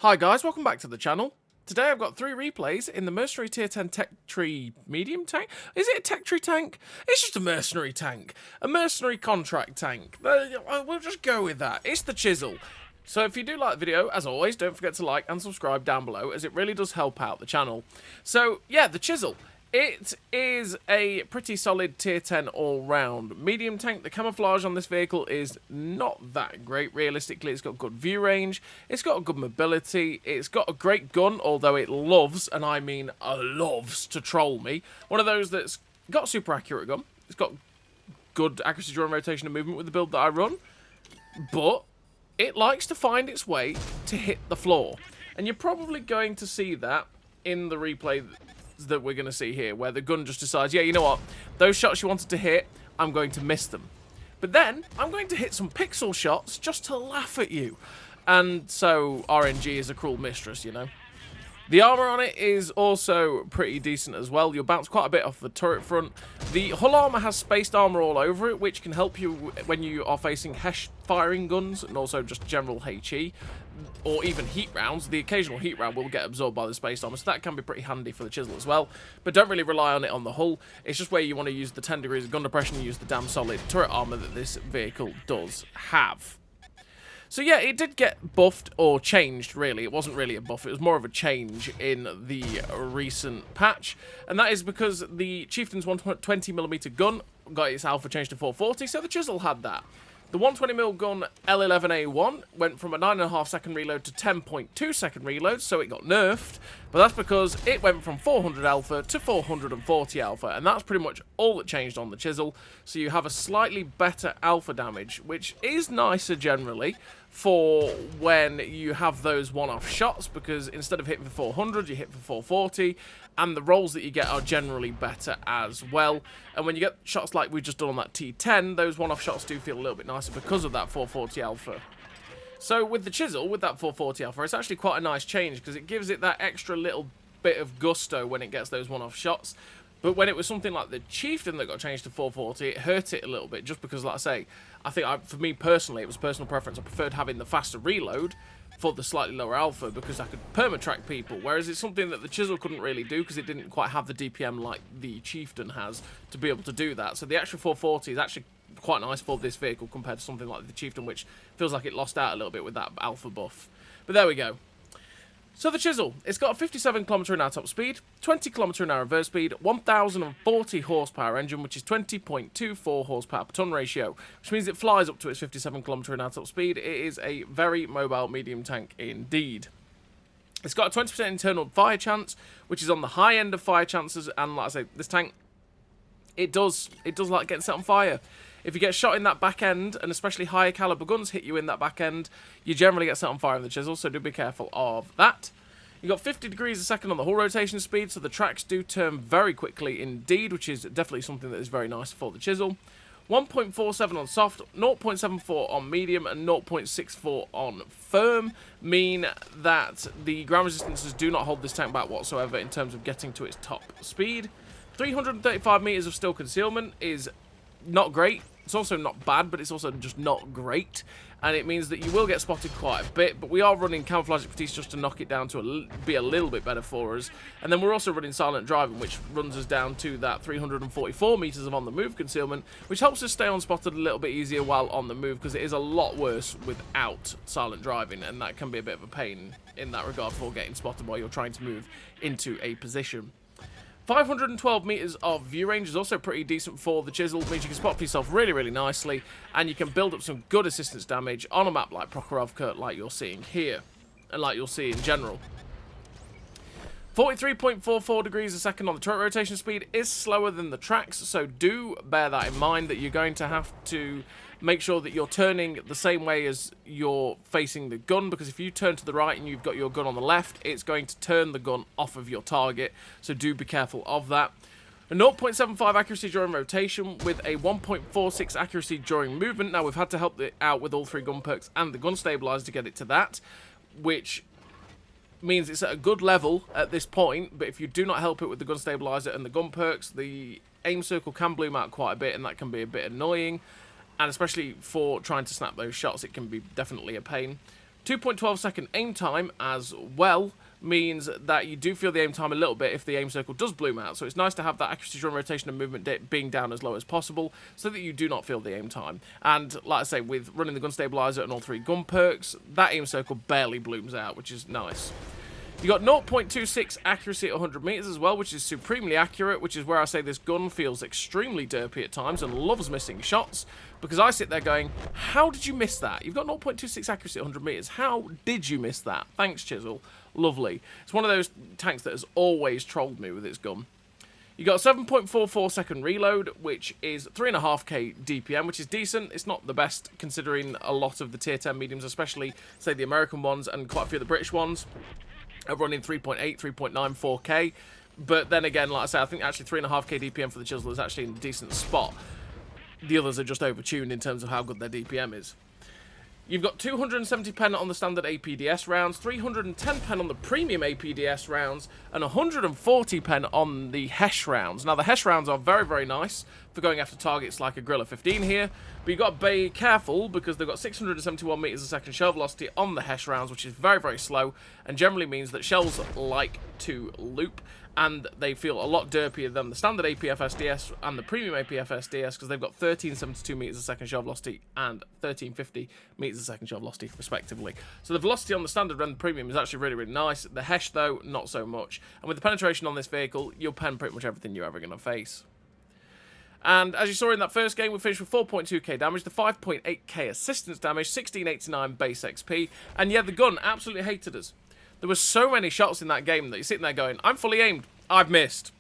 Hi guys, welcome back to the channel. Today I've got 3 replays in the mercenary tier 10 tech tree medium tank. Is it a tech tree tank? It's just a mercenary tank. A mercenary contract tank. We'll just go with that. It's the Chisel. So if you do like the video, as always, don't forget to like and subscribe down below, as it really does help out the channel. So yeah, the Chisel. It is a pretty solid tier 10 all-round medium tank. The camouflage on this vehicle is not that great, realistically. It's got good view range, it's got a good mobility, it's got a great gun, although it loves, and I mean loves, to troll me. One of those that's got a super accurate gun, it's got good accuracy during rotation and movement with the build that I run, but it likes to find its way to hit the floor. And you're probably going to see that in the replay that we're going to see here, where the gun just decides, yeah, you know what, those shots you wanted to hit, I'm going to miss them. But then, I'm going to hit some pixel shots just to laugh at you. And so, RNG is a cruel mistress, you know. The armour on it is also pretty decent as well. You'll bounce quite a bit off the turret front. The hull armour has spaced armour all over it, which can help you when you are facing HESH firing guns and also just general HE, or even heat rounds. The occasional heat round will get absorbed by the spaced armour, so that can be pretty handy for the Chisel as well. But don't really rely on it on the hull. It's just where you want to use the 10 degrees of gun depression and use the damn solid turret armour that this vehicle does have. So yeah, it did get buffed, or changed, really. It wasn't really a buff, it was more of a change in the recent patch. And that is because the Chieftain's 120mm gun got its alpha changed to 440, so the Chisel had that. The 120mm gun L11A1 went from a 9.5 second reload to 10.2 second reload, so it got nerfed. But that's because it went from 400 alpha to 440 alpha, and that's pretty much all that changed on the Chisel. So you have a slightly better alpha damage, which is nicer generally for when you have those one-off shots, because instead of hitting for 400, you hit for 440, and the rolls that you get are generally better as well. And when you get shots like we've just done on that T10, those one-off shots do feel a little bit nicer because of that 440 alpha. So with the Chisel, with that 440 alpha, it's actually quite a nice change, because it gives it that extra little bit of gusto when it gets those one-off shots. But when it was something like the Chieftain that got changed to 440, it hurt it a little bit, just because, like I say, I think for me personally, it was personal preference. I preferred having the faster reload for the slightly lower alpha, because I could perma-track people, whereas it's something that the Chisel couldn't really do, because it didn't quite have the DPM like the Chieftain has to be able to do that. So the extra 440 is actually quite nice for this vehicle compared to something like the Chieftain, which feels like it lost out a little bit with that alpha buff. But there we go. So the Chisel, it's got a 57 km/h top speed, 20 km/h reverse speed, 1040 horsepower engine, which is 20.24 horsepower per ton ratio, which means it flies up to its 57 km/h top speed. It is a very mobile medium tank indeed. It's got a 20% internal fire chance, which is on the high end of fire chances, and like I say, this tank, it does like getting set on fire. If you get shot in that back end, and especially higher caliber guns hit you in that back end, you generally get set on fire in the Chisel, so do be careful of that. You got 50 degrees a second on the hull rotation speed, so the tracks do turn very quickly indeed, which is definitely something that is very nice for the Chisel. 1.47 on soft, 0.74 on medium, and 0.64 on firm mean that the ground resistances do not hold this tank back whatsoever in terms of getting to its top speed. 335 meters of still concealment is not great. It's also not bad, but it's also just not great. And it means that you will get spotted quite a bit, but we are running camouflage expertise just to knock it down to be a little bit better for us. And then we're also running silent driving, which runs us down to that 344 meters of on the move concealment, which helps us stay unspotted a little bit easier while on the move, because it is a lot worse without silent driving, and that can be a bit of a pain in that regard for getting spotted while you're trying to move into a position. 512 meters of view range is also pretty decent for the Chisel. It means you can spot for yourself really, really nicely, and you can build up some good assistance damage on a map like Prokhorovka, like you're seeing here, and like you'll see in general. 43.44 degrees a second on the turret rotation speed is slower than the tracks, so do bear that in mind, that you're going to have to make sure that you're turning the same way as you're facing the gun, because if you turn to the right and you've got your gun on the left, it's going to turn the gun off of your target, so do be careful of that. A 0.75 accuracy during rotation with a 1.46 accuracy during movement. Now, we've had to help it out with all 3 gun perks and the gun stabilizer to get it to that, which means it's at a good level at this point, but if you do not help it with the gun stabilizer and the gun perks, the aim circle can bloom out quite a bit, and that can be a bit annoying. And especially for trying to snap those shots, it can be definitely a pain. 2.12 second aim time as well means that you do feel the aim time a little bit if the aim circle does bloom out. So it's nice to have that accuracy, run, rotation, and movement being down as low as possible so that you do not feel the aim time. And like I say, with running the gun stabilizer and all 3 gun perks, that aim circle barely blooms out, which is nice. You got 0.26 accuracy at 100 meters as well, which is supremely accurate, which is where I say this gun feels extremely derpy at times and loves missing shots, because I sit there going, how did you miss that? You've got 0.26 accuracy at 100 meters. How did you miss that? Thanks, Chisel. Lovely. It's one of those tanks that has always trolled me with its gun. You got a 7.44 second reload, which is 3.5k DPM, which is decent. It's not the best considering a lot of the tier 10 mediums, especially, say, the American ones and quite a few of the British ones, are running 3.8, 3.94k. But then again, like I say, I think actually 3.5k DPM for the Chisel is actually in a decent spot. The others are just overtuned in terms of how good their DPM is. You've got 270 pen on the standard APDS rounds, 310 pen on the premium APDS rounds, and 140 pen on the HESH rounds. Now, the HESH rounds are very, very nice for going after targets like a Gorilla 15 here, but you've got to be careful because they've got 671 meters a second shell velocity on the HESH rounds, which is very, very slow, and generally means that shells like to loop, and they feel a lot derpier than the standard APFSDS and the premium APFSDS because they've got 1372 meters a second shell velocity and 1350 meters a second shell velocity, respectively. So the velocity on the standard and the premium is actually really, really nice. The HESH, though, not so much. And with the penetration on this vehicle, you'll pen pretty much everything you're ever going to face. And as you saw in that first game, we finished with 4.2k damage, the 5.8k assistance damage, 1689 base XP, and yeah, the gun absolutely hated us. There were so many shots in that game that you're sitting there going, I'm fully aimed, I've missed.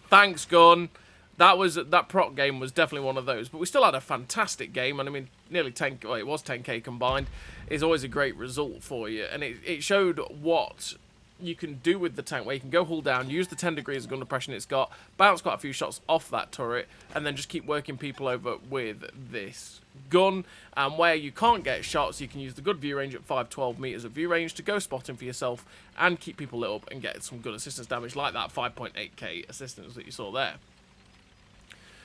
Thanks, gun. That proc game was definitely one of those, but we still had a fantastic game, and I mean, nearly 10, well, it was 10k combined, is always a great result for you, and it showed what you can do with the tank, where you can go hull down, use the 10 degrees of gun depression it's got, bounce quite a few shots off that turret, and then just keep working people over with this gun. And where you can't get shots, you can use the good view range at 512 meters of view range to go spotting for yourself and keep people lit up and get some good assistance damage like that 5.8k assistance that you saw there.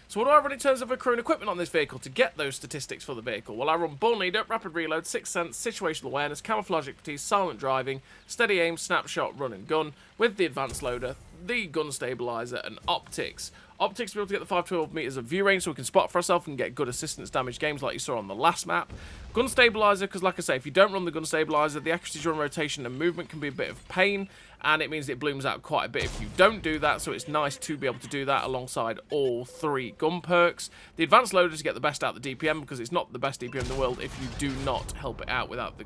So what do I run in terms of accruing equipment on this vehicle to get those statistics for the vehicle? Well, I run Born Leader, Rapid Reload, Sixth Sense, Situational Awareness, Camouflage Expertise, Silent Driving, Steady Aim, Snapshot, Run and Gun, with the Advanced Loader, the Gun Stabilizer, and Optics. Optics to be able to get the 512 meters of view range so we can spot for ourselves and get good assistance damage games like you saw on the last map. Gun Stabilizer, because like I say, if you don't run the Gun Stabilizer, the accuracy, run, rotation, and movement can be a bit of pain, and it means it blooms out quite a bit if you don't do that, so it's nice to be able to do that alongside all 3 gun perks. The Advanced Loader to get the best out of the DPM, because it's not the best DPM in the world if you do not help it out without the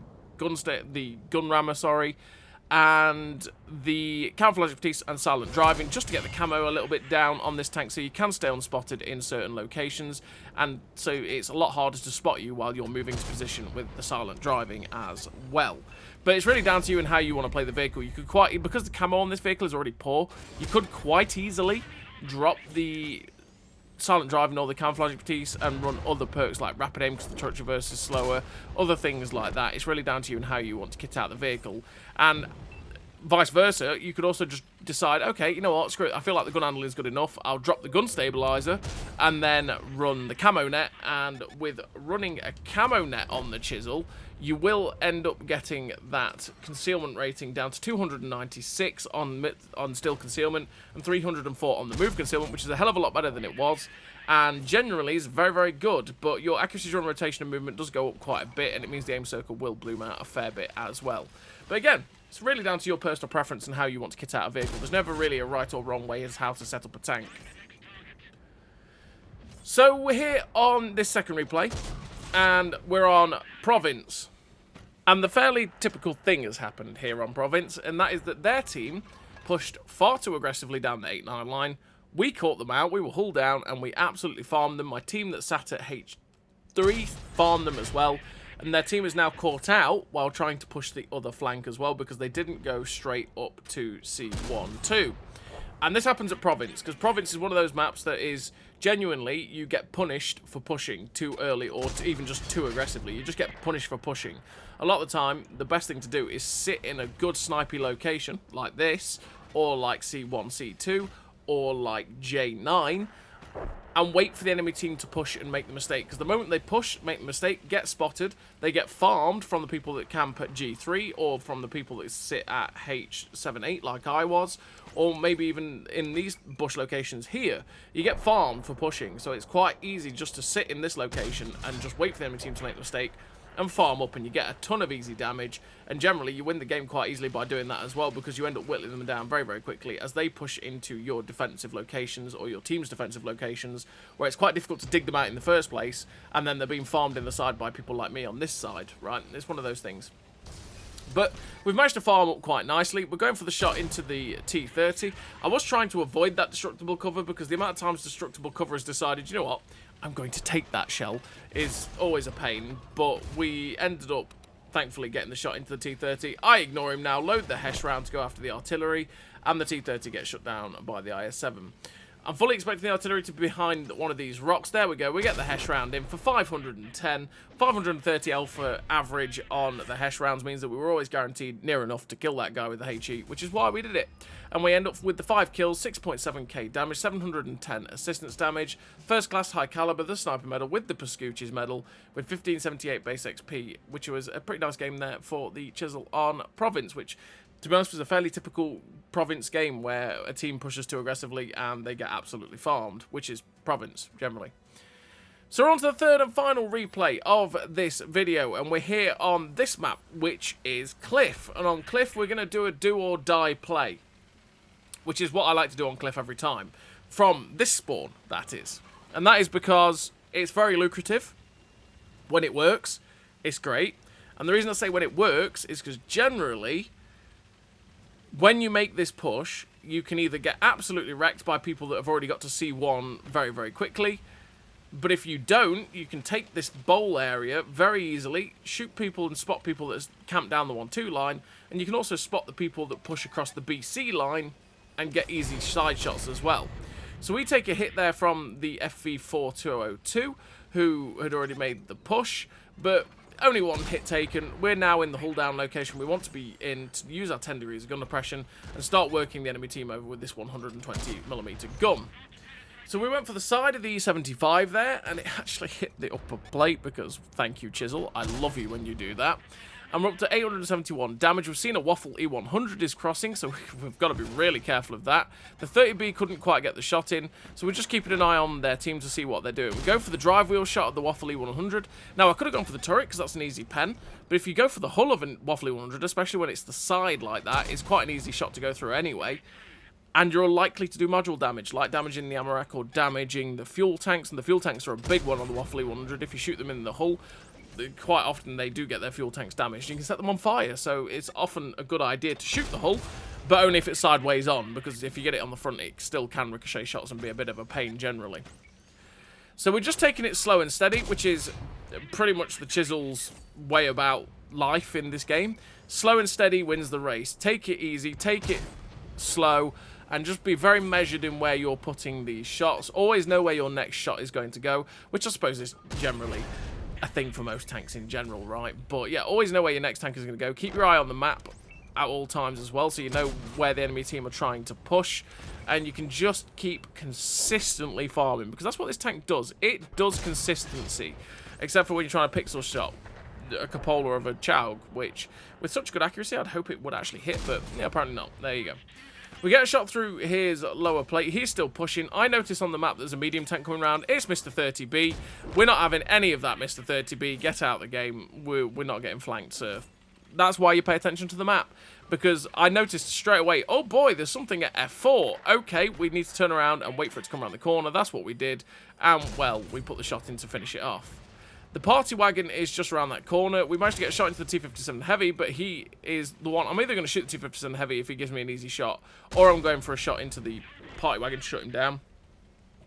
gun rammer, sorry. And the Camouflage Expertise and Silent Driving, just to get the camo a little bit down on this tank so you can stay unspotted in certain locations, and so it's a lot harder to spot you while you're moving to position with the Silent Driving as well. But it's really down to you and how you want to play the vehicle. You could because the camo on this vehicle is already poor, you could quite easily drop the Silent Driving or the Camouflage Expertise and run other perks like Rapid Aim because the turret traverse is slower, other things like that. It's really down to you and how you want to kit out the vehicle. And vice versa, you could also just decide, okay, you know what, screw it, I feel like the gun handling is good enough, I'll drop the gun stabilizer and then run the camo net. And with running a camo net on the Chisel, you will end up getting that concealment rating down to 296 on still concealment and 304 on the move concealment, which is a hell of a lot better than it was, and generally is very, very good. But your accuracy, run, rotation, and movement does go up quite a bit, and it means the aim circle will bloom out a fair bit as well. But again, it's really down to your personal preference and how you want to kit out a vehicle. There's never really a right or wrong way as how to set up a tank. So we're here on this second replay, and we're on Province. And the fairly typical thing has happened here on Province, and that is that their team pushed far too aggressively down the 8-9 line. We caught them out, we were hull down, and we absolutely farmed them. My team that sat at H3 farmed them as well, and their team is now caught out while trying to push the other flank as well because they didn't go straight up to C1-2. And this happens at Province, because Province is one of those maps that is genuinely, you get punished for pushing too early or even just too aggressively. You just get punished for pushing. A lot of the time, the best thing to do is sit in a good snipey location, like this, or like C1, C2, or like J9, and wait for the enemy team to push and make the mistake. Because the moment they push, make the mistake, get spotted, they get farmed from the people that camp at G3, or from the people that sit at H78 like I was, or maybe even in these bush locations here. You get farmed for pushing, so it's quite easy just to sit in this location and just wait for the enemy team to make the mistake and farm up, and you get a ton of easy damage, and generally you win the game quite easily by doing that as well, because you end up whittling them down very, very quickly as they push into your defensive locations or your team's defensive locations, where it's quite difficult to dig them out in the first place, and then they're being farmed in the side by people like me on this side, right? It's one of those things. But we've managed to farm up quite nicely. We're going for the shot into the T30. I was trying to avoid that destructible cover, because the amount of times destructible cover has decided, you know what, I'm going to take that shell, is always a pain. But we ended up, thankfully, getting the shot into the T30. I ignore him now, load the Hesh round to go after the artillery, and the T30 gets shut down by the IS-7. I'm fully expecting the artillery to be behind one of these rocks. There we go. We get the Hesh round in for 510. 530 alpha average on the Hesh rounds means that we were always guaranteed near enough to kill that guy with the HE, which is why we did it. And we end up with the 5 kills, 6.7k damage, 710 assistance damage, first class high caliber, the sniper medal with the Pascucci's medal, with 1578 base XP, which was a pretty nice game there for the Chisel on Province, which, to be honest, was a fairly typical Province game where a team pushes too aggressively and they get absolutely farmed, which is Province, generally. So we're on to the third and final replay of this video, and we're here on this map, which is Cliff. And on Cliff, we're going to do a do-or-die play, which is what I like to do on Cliff every time. From this spawn, that is. And that is because it's very lucrative. When it works, it's great. And the reason I say when it works is because generally, when you make this push, you can either get absolutely wrecked by people that have already got to C1 very, very quickly. But if you don't, you can take this bowl area very easily, shoot people and spot people that camp down the 1-2 line, and you can also spot the people that push across the BC line and get easy side shots as well. So we take a hit there from the FV4202, who had already made the push, but only one hit taken. We're now in the hull down location we want to be in to use our 10 degrees of gun depression and start working the enemy team over with this 120mm gun. So we went for the side of the E75 there, and it actually hit the upper plate because, thank you, Chisel, I love you when you do that. And we're up to 871 damage. We've seen a Waffle E100 is crossing, so we've got to be really careful of that. The 30B couldn't quite get the shot in, so we're just keeping an eye on their team to see what they're doing. We go for the drive wheel shot of the Waffle E100. Now, I could have gone for the turret because that's an easy pen, but if you go for the hull of a Waffle E100, especially when it's the side like that, it's quite an easy shot to go through anyway. And you're likely to do module damage, like damaging the ammo rack or damaging the fuel tanks. And the fuel tanks are a big one on the Waffle E100. If you shoot them in the hull, quite often they do get their fuel tanks damaged. You can set them on fire, so it's often a good idea to shoot the hull, but only if it's sideways on, because if you get it on the front, it still can ricochet shots and be a bit of a pain generally. So we're just taking it slow and steady, which is pretty much the Chisel's way about life in this game. Slow and steady wins the race. Take it easy, take it slow, and just be very measured in where you're putting these shots. Always know where your next shot is going to go, which I suppose is generally a thing for most tanks in general, right? But yeah, always know where your next tank is going to go. Keep your eye on the map at all times as well, so you know where the enemy team are trying to push, and you can just keep consistently farming, because that's what this tank does. It does consistency, except for when you're trying to pixel shot a cupola of a Chaug, which with such good accuracy I'd hope it would actually hit, but yeah, apparently not. There you go. We get a shot through his lower plate. He's still pushing. I notice on the map there's a medium tank coming around. It's Mr. 30B. We're not having any of that, Mr. 30B. Get out of the game. We're not getting flanked, sir. That's why you pay attention to the map. Because I noticed straight away, oh boy, there's something at F4. Okay, we need to turn around and wait for it to come around the corner. That's what we did. And, well, we put the shot in to finish it off. The party wagon is just around that corner. We managed to get a shot into the T-57 Heavy, but he is the one. I'm either going to shoot the T-57 Heavy if he gives me an easy shot, or I'm going for a shot into the party wagon to shut him down.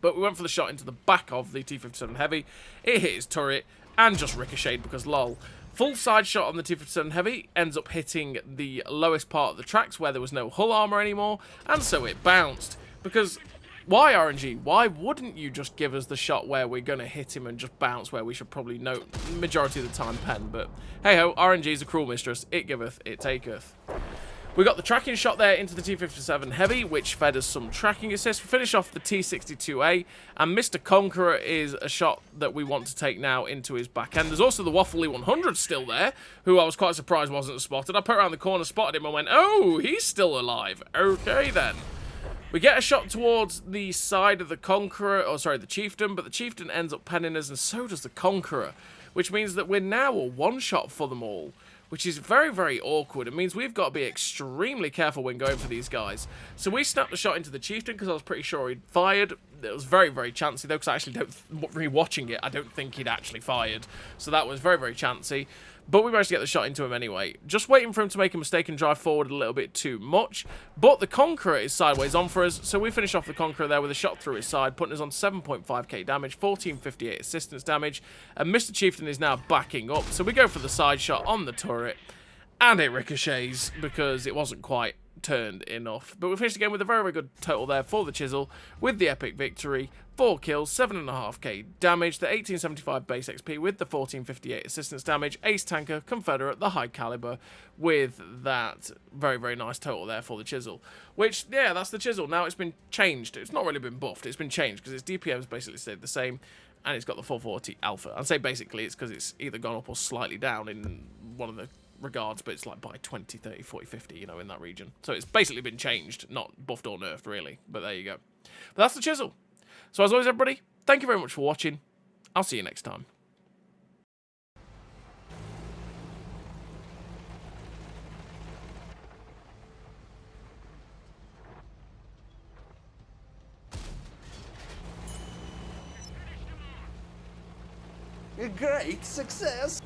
But we went for the shot into the back of the T-57 Heavy. It hit his turret and just ricocheted because lol. Full side shot on the T-57 Heavy ends up hitting the lowest part of the tracks where there was no hull armor anymore, and so it bounced. Because why RNG? Why wouldn't you just give us the shot where we're going to hit him and just bounce where we should probably know majority of the time pen? But hey ho, RNG is a cruel mistress. It giveth, it taketh. We got the tracking shot there into the T-57 Heavy, which fed us some tracking assist. We finish off the T-62A, and Mr. Conqueror is a shot that we want to take now into his back end. There's also the Waffle 100 still there, who I was quite surprised wasn't spotted. I put around the corner, spotted him, and went, oh, he's still alive. Okay, then. We get a shot towards the side of the Conqueror, or sorry, the Chieftain, but the Chieftain ends up penning us, and so does the Conqueror, which means that we're now a one-shot for them all, which is very, very awkward. It means we've got to be extremely careful when going for these guys. So we snapped a shot into the Chieftain because I was pretty sure he'd fired. It was very, very chancy, though, because I actually don't, rewatching it, I don't think he'd actually fired. So that was very, very chancy. But we managed to get the shot into him anyway. Just waiting for him to make a mistake and drive forward a little bit too much. But the Conqueror is sideways on for us, so we finish off the Conqueror there with a shot through his side, putting us on 7.5k damage, 1458 assistance damage, and Mr. Chieftain is now backing up. So we go for the side shot on the turret, and it ricochets because it wasn't quite turned enough. But we finished again with a very, very good total there for the Chisel, with the epic victory. 4 kills, 7.5k damage, the 1875 base XP with the 1458 assistance damage, ace tanker, Confederate, the high caliber, with that very, very nice total there for the Chisel. Which, yeah, that's the Chisel. Now it's been changed. It's not really been buffed. It's been changed because its DPM's basically stayed the same, and it's got the 440 alpha. I'd say basically it's because it's either gone up or slightly down in one of the regards, but it's like by 20, 30, 40, 50, you know, in that region. So it's basically been changed, not buffed or nerfed, really. But there you go. But that's the Chisel. So as always, everybody, thank you very much for watching. I'll see you next time. A great success!